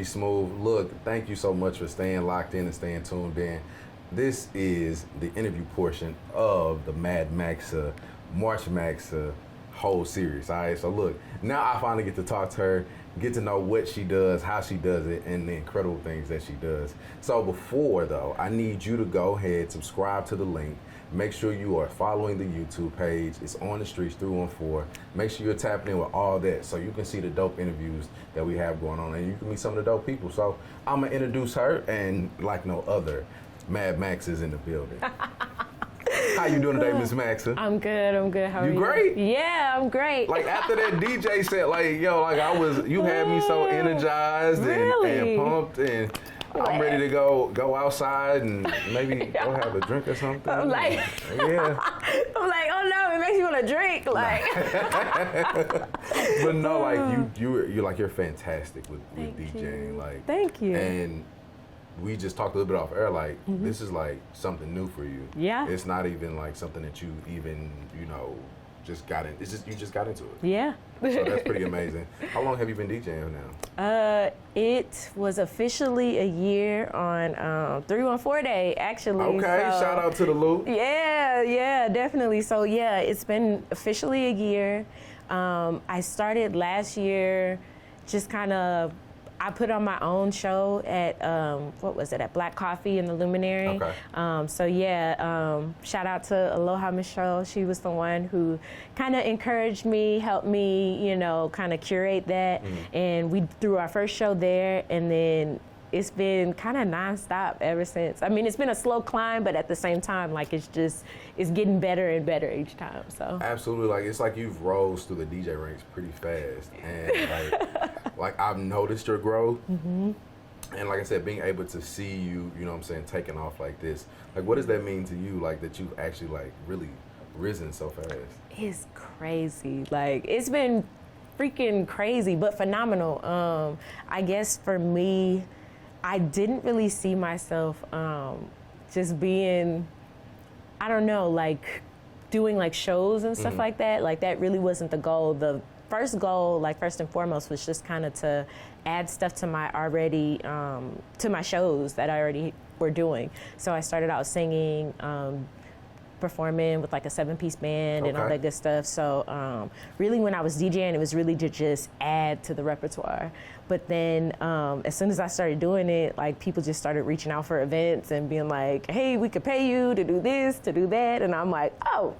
Dsmoovee. Look, thank you so much for staying locked in and staying tuned in. This is the interview portion of the Maxa, March Maxa whole series. All right, so look, now I finally get to talk to her, get to know what she does, how she does it, and the incredible things that she does. So before though, I need you to go ahead, subscribe to the link. Make sure you are following the YouTube page. It's on the streets 314. Make sure you're tapping in with all that so you can see the dope interviews that we have going on and you can meet some of the dope people. So I'm gonna introduce her, and like no other, Mad Max is in the building. How you doing today, Miss Maxa? I'm good. How are you? You great? Yeah, I'm great. Like after that DJ set, like yo, like you had me so energized and pumped, and I'm ready to go outside and maybe go have a drink or something. I'm like, yeah. I'm like, oh no, it makes you want to drink, like. But no, like you're fantastic with DJing, like. Thank you. And we just talked a little bit off air, like this is like something new for you. Yeah. It's not even like something that you even just got in. It's just you just got into it. Yeah. So that's pretty amazing. How long have you been DJing now? It was officially a year on 314 Day, actually. Okay, so, shout out to the loop. Yeah, definitely. So yeah, it's been officially a year. I started last year, just kind of. I put on my own show at, at Black Coffee in the Luminary. Okay. So yeah, shout out to Aloha Michelle. She was the one who kind of encouraged me, helped me, kind of curate that. And we threw our first show there, and then it's been kind of nonstop ever since. I mean, it's been a slow climb, but at the same time, like it's getting better and better each time. So absolutely, like it's like you've rose through the DJ ranks pretty fast, and like I've noticed your growth. And like I said, being able to see you, taking off like this, like what does that mean to you? Like that you've actually like really risen so fast. It's crazy. Like it's been freaking crazy, but phenomenal. I guess for me, I didn't really see myself just being, I don't know, like doing like shows and stuff like that. Like that really wasn't the goal. The first goal, like first and foremost, was just kind of to add stuff to my to my shows that I already were doing. So I started out singing, performing with like a 7-piece band and all that good stuff. So really when I was DJing, it was really to just add to the repertoire. But then as soon as I started doing it, like people just started reaching out for events and being like, hey, we could pay you to do this, to do that. And I'm like, oh,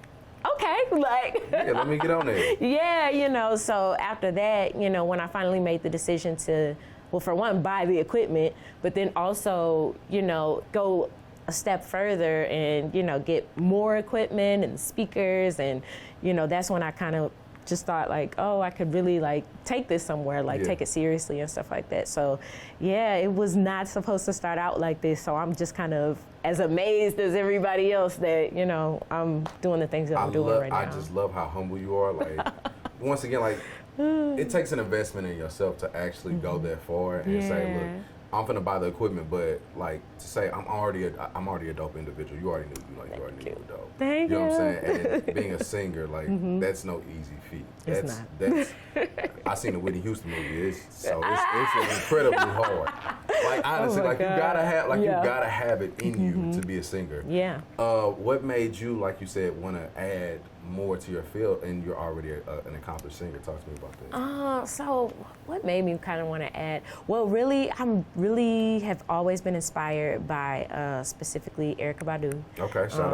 okay, like. Yeah, let me get on there. Yeah, so after that, when I finally made the decision to, well, for one, buy the equipment, but then also, go a step further and, get more equipment and speakers. And, that's when I kind of just thought like, oh, I could really like take this somewhere, like take it seriously and stuff like that. So yeah, it was not supposed to start out like this. So I'm just kind of as amazed as everybody else that, I'm doing the things that I'm doing right now. I just love how humble you are. Like, once again, like it takes an investment in yourself to actually go that far and say, look, I'm finna buy the equipment, but like to say I'm already a dope individual. You already knew you already knew you were dope. Thank you. You know what I'm saying? And being a singer, like that's no easy feat. It's not. I seen the Whitney Houston movie. It's incredibly hard. Like honestly, you gotta have it in you to be a singer. Yeah. What made you, like you said, want to add more to your field, and you're already an accomplished singer? Talk to me about that. So what made me kind of want to add? Well, really, have always been inspired by specifically Erykah Badu. Okay, shout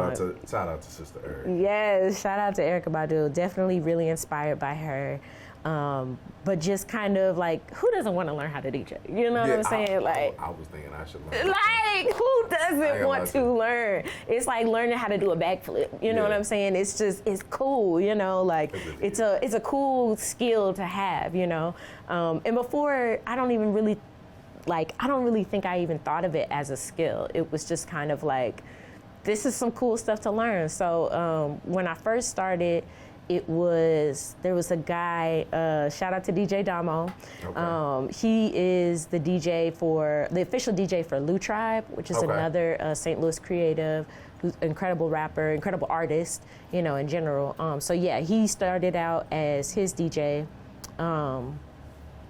out to Sister Erykah. Yes, shout out to Erykah Badu. Definitely really inspired by her. But just kind of like, who doesn't want to learn how to DJ? You know what I'm saying? I was thinking I should learn. Like, who doesn't want to learn? It's like learning how to do a backflip. You know what I'm saying? It's cool. Like it's a cool skill to have. And before, I don't really think I even thought of it as a skill. It was just kind of like, this is some cool stuff to learn. So when I first started, there was a guy, shout out to DJ Damo. Okay. He is the official DJ for Lou Tribe, which is another St. Louis creative, who's an incredible rapper, incredible artist, in general. So yeah, he started out as his DJ.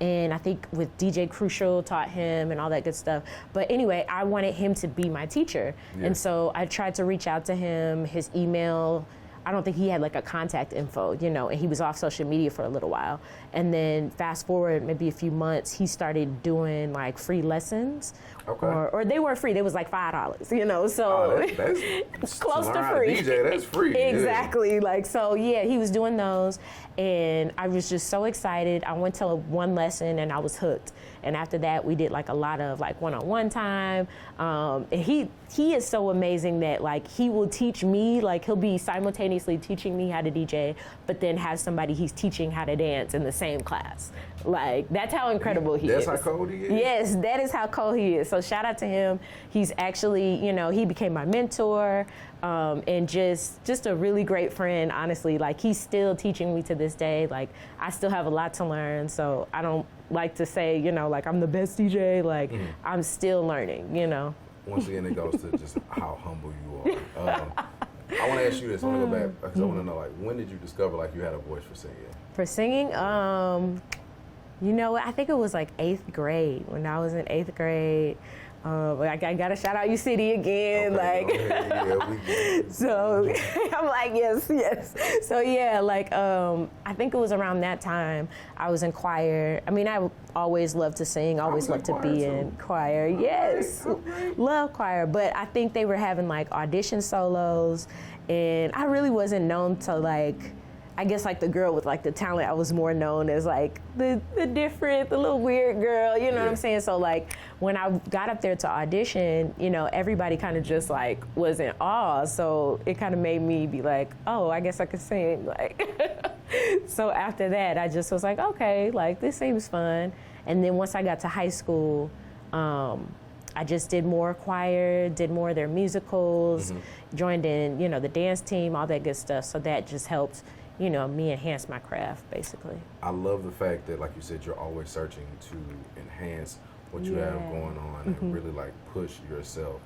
And I think with DJ Crucial taught him and all that good stuff. But anyway, I wanted him to be my teacher. Yeah. And so I tried to reach out to him, his email. I don't think he had like a contact info, you know, and he was off social media for a little while. And then fast forward maybe a few months, he started doing like free lessons. Okay. Or they weren't free, they was like $5, you know, so that's close to free. DJ, that's free. Exactly. Yeah. Like, so yeah, he was doing those and I was just so excited. I went to one lesson and I was hooked. And after that, we did like a lot of like one-on-one time. And he is so amazing that like he will teach me, like he'll be simultaneously teaching me how to DJ, but then have somebody he's teaching how to dance in the same class. Like that's how incredible he is. That's how cold he is? Yes, that is how cold he is. So shout out to him. He's actually, you know, he became my mentor. And just a really great friend, honestly. Like he's still teaching me to this day. Like I still have a lot to learn. So I don't like to say, you know, like I'm the best DJ. Like I'm still learning, you know. Once again, it goes to just how humble you are. I want to ask you this. I want to go back because I want to know, like, when did you discover like you had a voice for singing? For singing, you know, I think it was like 8th grade. When I was in 8th grade. I gotta shout out U-City again, okay, so I'm like, yes. So yeah, like, I think it was around that time I was in choir. I mean, I always loved to sing, always loved to be in choir. Yes, love choir, but I think they were having like audition solos and I really wasn't known to like, I guess like the girl with like the talent, I was more known as like the different, the little weird girl, you know what I'm saying? So like when I got up there to audition, you know, everybody kind of just like was in awe. So it kind of made me be like, oh, I guess I could sing. Like, so after that, I just was like, okay, like this seems fun. And then once I got to high school, I just did more choir, did more of their musicals, joined in, you know, the dance team, all that good stuff. So that just helped, you know, me enhance my craft, basically. I love the fact that, like you said, you're always searching to enhance what you have going on and really like push yourself.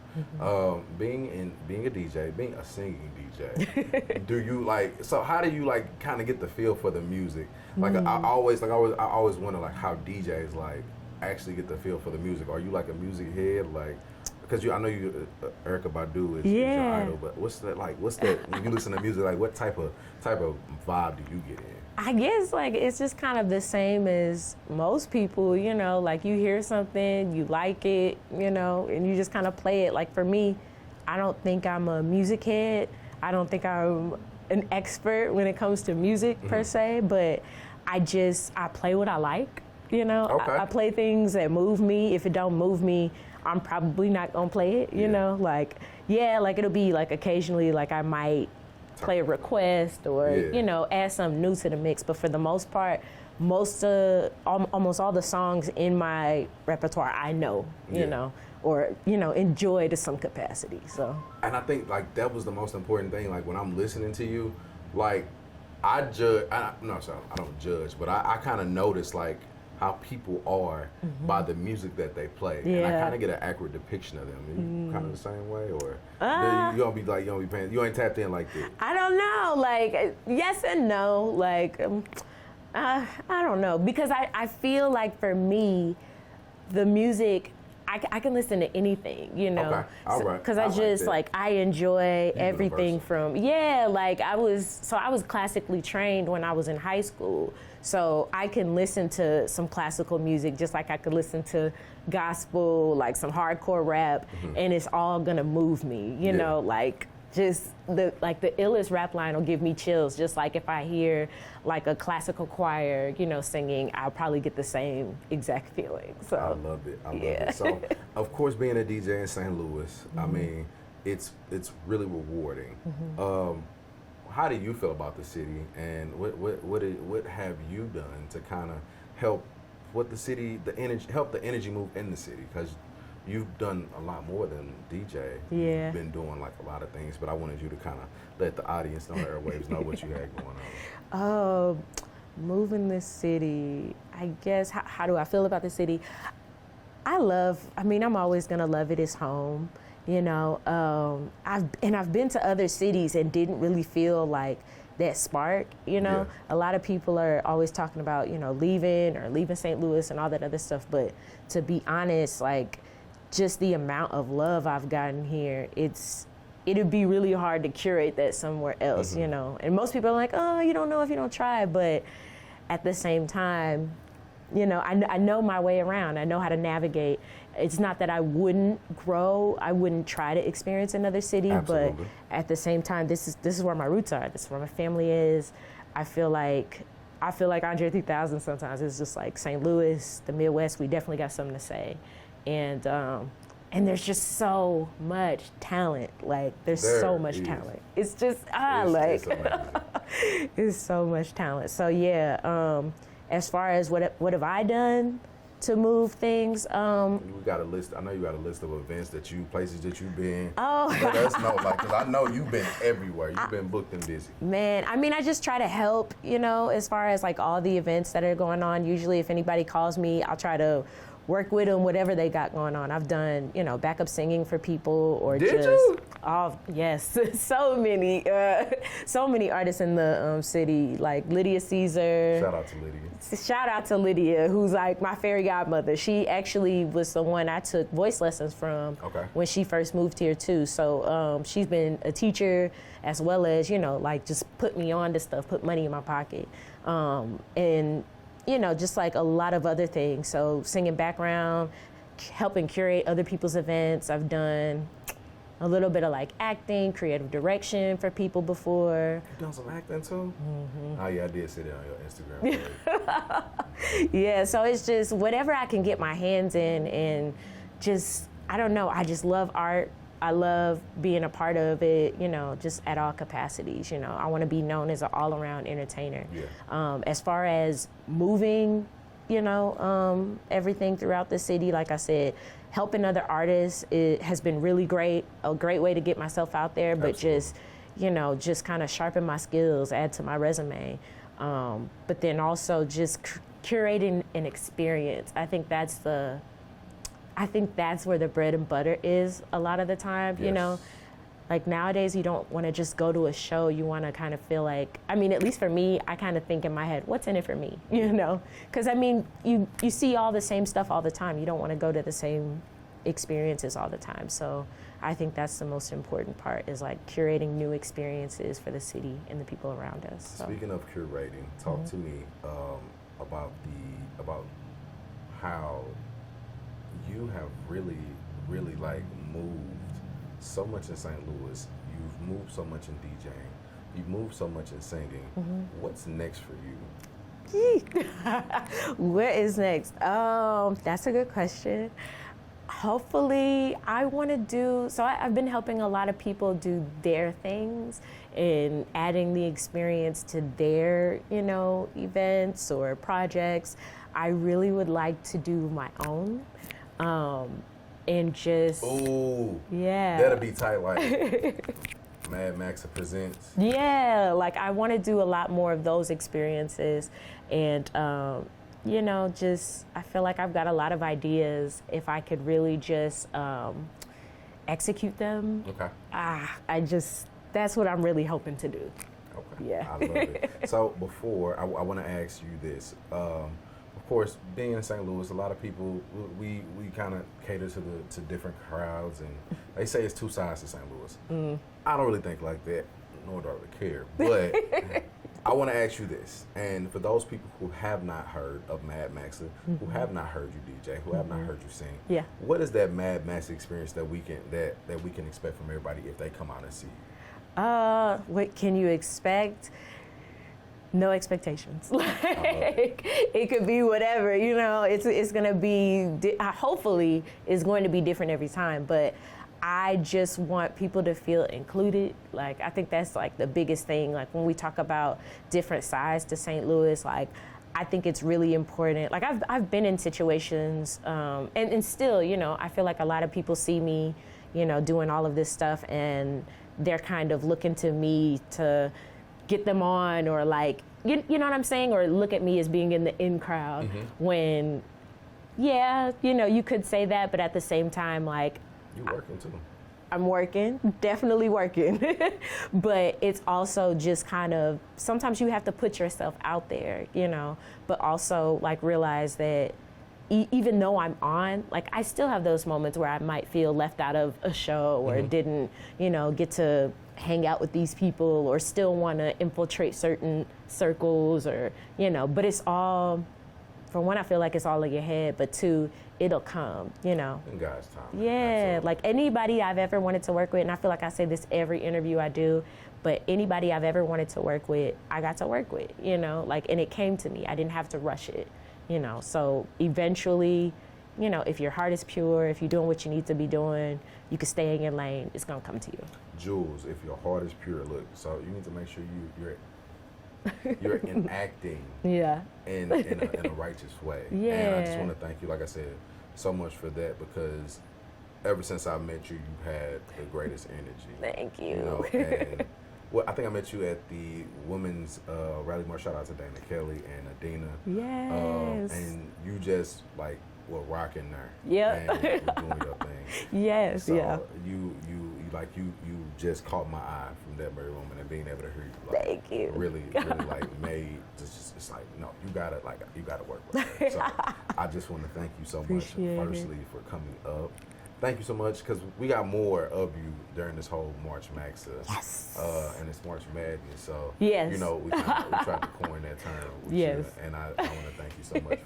Being a DJ, being a singing DJ, do you like? So how do you like kind of get the feel for the music? Like I always wonder like how DJs like actually get the feel for the music. Are you like a music head, like? Because I know you, Erykah Badu is your idol, but what's that like? What's that when you listen to music? Like, what type of vibe do you get in? I guess like it's just kind of the same as most people, you know. Like you hear something, you like it, you know, and you just kind of play it. Like for me, I don't think I'm a music head. I don't think I'm an expert when it comes to music per se, but I play what I like, you know. Okay. I play things that move me. If it don't move me, I'm probably not gonna play it, you know, like, like it'll be like occasionally like I might play a request or, you know, add something new to the mix. But for the most part, almost all the songs in my repertoire, I know, you know, or, you know, enjoy to some capacity, so. And I think like that was the most important thing. Like when I'm listening to you, like I don't judge, but I kind of notice like how people are by the music that they play, and I kind of get an accurate depiction of them. Are you kind of the same way, or you don't be paying? You ain't tapped in like that. I don't know. Like yes and no. Like I don't know, because I feel like for me, the music. I can listen to anything, you know. Okay, all right. Because I just like I enjoy everything from like I was classically trained when I was in high school, so I can listen to some classical music just like I could listen to gospel, like some hardcore rap, and it's all gonna move me, you know, like. Just the illest rap line will give me chills. Just like if I hear like a classical choir, you know, singing, I'll probably get the same exact feeling. So I love it. I love it. So, of course, being a DJ in St. Louis, I mean, it's really rewarding. How do you feel about the city, and what have you done to kind of help help the energy move in the city? Because you've done a lot more than DJ. You've been doing like a lot of things, but I wanted you to kind of let the audience know, the airwaves know what you had going on. Moving this city, I guess, how do I feel about the city? I'm always gonna love it as home, you know. I've been to other cities and didn't really feel like that spark, you know. A lot of people are always talking about, you know, leaving St. Louis and all that other stuff, but to be honest, like, just the amount of love I've gotten here, it'd be really hard to curate that somewhere else, you know. And most people are like, oh, you don't know if you don't try, but at the same time, you know, I know my way around. I know how to navigate. It's not that I wouldn't grow. I wouldn't try to experience another city. Absolutely. But at the same time, this is where my roots are. This is where my family is. I feel like Andre 3000 sometimes. It's just like St. Louis, the Midwest. We definitely got something to say, and there's just so much talent. Like there's so much talent. It's just it's so much talent. So yeah. As far as what have I done to move things? You got a list. I know you got a list of events places that you've been. Oh, let us know, like, because I know you've been everywhere. You've been booked and busy. Man, I mean, I just try to help. You know, as far as like all the events that are going on. Usually, if anybody calls me, I'll try to work with them, whatever they got going on. I've done, you know, backup singing for people, or Did you? Oh, yes, so many artists in the city, like Lydia Caesar. Shout out to Lydia. Shout out to Lydia, who's like my fairy godmother. She actually was the one I took voice lessons from when she first moved here too. So she's been a teacher as well as, you know, like just put me on to stuff, put money in my pocket. And you know, just like a lot of other things. So singing background, helping curate other people's events. I've done a little bit of like acting, creative direction for people before. You done some acting too? Mm-hmm. Oh yeah, I did see that on your Instagram page. Yeah, so it's just whatever I can get my hands in, and just, I don't know, I just love art. I love being a part of it, you know, just at all capacities. You know, I want to be known as an all-around entertainer. Yeah. As far as moving, you know, everything throughout the city, like I said, helping other artists, it has been really great, a great way to get myself out there, but just, you know, just kind of sharpen my skills, add to my resume. But then also just curating an experience. I think that's where the bread and butter is a lot of the time, you know. Like nowadays, you don't want to just go to a show. You want to kind of feel like, I mean, at least for me, I kind of think in my head, what's in it for me, you know? Because, I mean, you see all the same stuff all the time. You don't want to go to the same experiences all the time. So I think that's the most important part, is like curating new experiences for the city and the people around us. So. Speaking of curating, talk to me about how you have really, really like moved so much in St. Louis. You've moved so much in DJing. You've moved so much in singing. What's next for you? What is next? That's a good question. Hopefully, I want to do, so I've been helping a lot of people do their things and adding the experience to their, you know, events or projects. I really would like to do my own. And just, that'll be tight, like Mad Maxa presents. Yeah, like I want to do a lot more of those experiences, and you know, just I feel like I've got a lot of ideas if I could really just execute them. That's what I'm really hoping to do. Okay. Yeah. I love it. So before I want to ask you this. Of course, being in St. Louis, a lot of people, we kind of cater to different crowds, and they say it's two sides to St. Louis. I don't really think like that, nor do I really care. But I want to ask you this, and for those people who have not heard of Mad Maxa, who have not heard you DJ, who have not heard you sing, what is that Mad Maxa experience that we can expect from everybody if they come out and see you? What can you expect? No expectations. Like it could be whatever, you know. It's gonna be. Hopefully, it's going to be different every time. But I just want people to feel included. Like I think that's like the biggest thing. Like when we talk about different sides to St. Louis, like I think it's really important. Like I've been in situations, and still, you know, I feel like a lot of people see me, you know, doing all of this stuff, and they're kind of looking to me to get them on, or like, you know what I'm saying? Or look at me as being in the in crowd when, yeah, you know, you could say that, but at the same time, like. You working too. I'm working, definitely working. But it's also just kind of, sometimes you have to put yourself out there, you know, but also like realize that even though I'm on, like I still have those moments where I might feel left out of a show or didn't, you know, get to hang out with these people or still want to infiltrate certain circles or, you know, but it's all, for one, I feel like it's all in your head, but two, it'll come, you know. In God's time. Yeah, Absolutely. like anybody I've ever wanted to work with, and I feel like I say this every interview I do, but anybody I've ever wanted to work with, I got to work with, you know, like, and it came to me. I didn't have to rush it, you know. So eventually, you know, if your heart is pure, if you're doing what you need to be doing, you can stay in your lane, it's gonna come to you. Jules, if your heart is pure, look, so you need to make sure you're enacting Yeah. in a righteous way. Yeah. And I just want to thank you, like I said, so much for that, because ever since I met you, you've had the greatest energy. Thank you. You know, and well, I think I met you at the women's rally march. Shout out to Dana Kelly and Adina. Yes. And you just like were rocking there. Yep. And were doing your thing. Yes, So yeah. you just caught my eye from that very moment, and being able to hear you, like, Thank you. really like made just it's like, no, you gotta work with her. So I just want to thank you so much, Appreciate it. firstly, for coming up. Thank you so much, because we got more of you during this whole March Maxa. Yes. And it's March Madness. So, Yes. you know, we tried to coin that term with Yes. you. And I want to thank you so much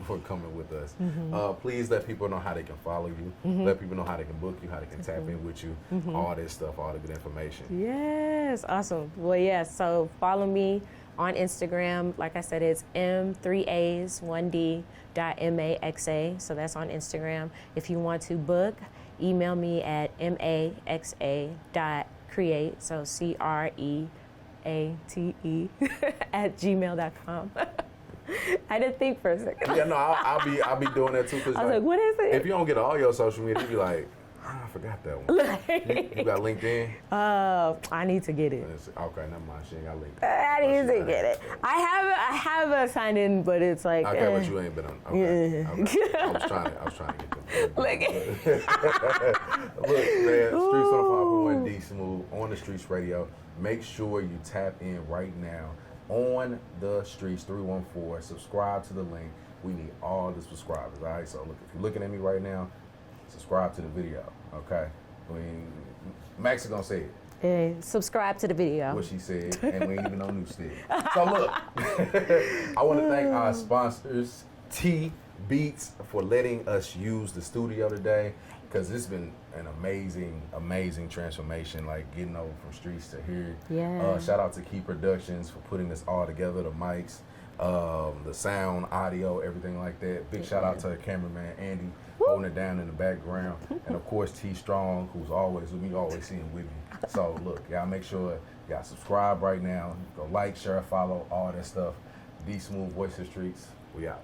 for coming with us. Mm-hmm. Please let people know how they can follow you. Let people know how they can book you, how they can tap in with you, all this stuff, all the good information. Yes, awesome. Well, yeah, so follow me on Instagram. Like I said, it's m3as1d.maxa. So that's on Instagram. If you want to book, email me at maxa.create, so CREATE @gmail.com. I didn't think for a second. Yeah, no, I'll be doing that too. Cause I was like, what is it? If you don't get all your social media, you be like, I forgot that one. You got LinkedIn? I need to get it. Okay, never mind. She ain't got LinkedIn. I need to get it. I have a sign in, but it's like. Okay, but you ain't been on. Okay. Okay. I was trying to get them. Look, Look, man, Streets on 5.1 Dsmoovee on the Streets Radio. Make sure you tap in right now on the Streets 314. Subscribe to the link. We need all the subscribers. All right. So look, if you're looking at me right now, subscribe to the video. Okay. Max is gonna say it. hey, subscribe to the video. What she said, and we ain't even no new stick. So look, I want to thank our sponsors, T Beats, for letting us use the studio today, because it's been an amazing transformation, like getting over from streets to here. Yeah. Shout out to Key Productions for putting this all together, the mics, the sound, audio, everything like that. Big shout out to the cameraman, Andy, holding it down in the background. And of course, T Strong, who's always with me, always seeing with me. So look, y'all make sure y'all subscribe right now. Go like, share, follow, all that stuff. Dsmoovee, Voice of the Streets. We out.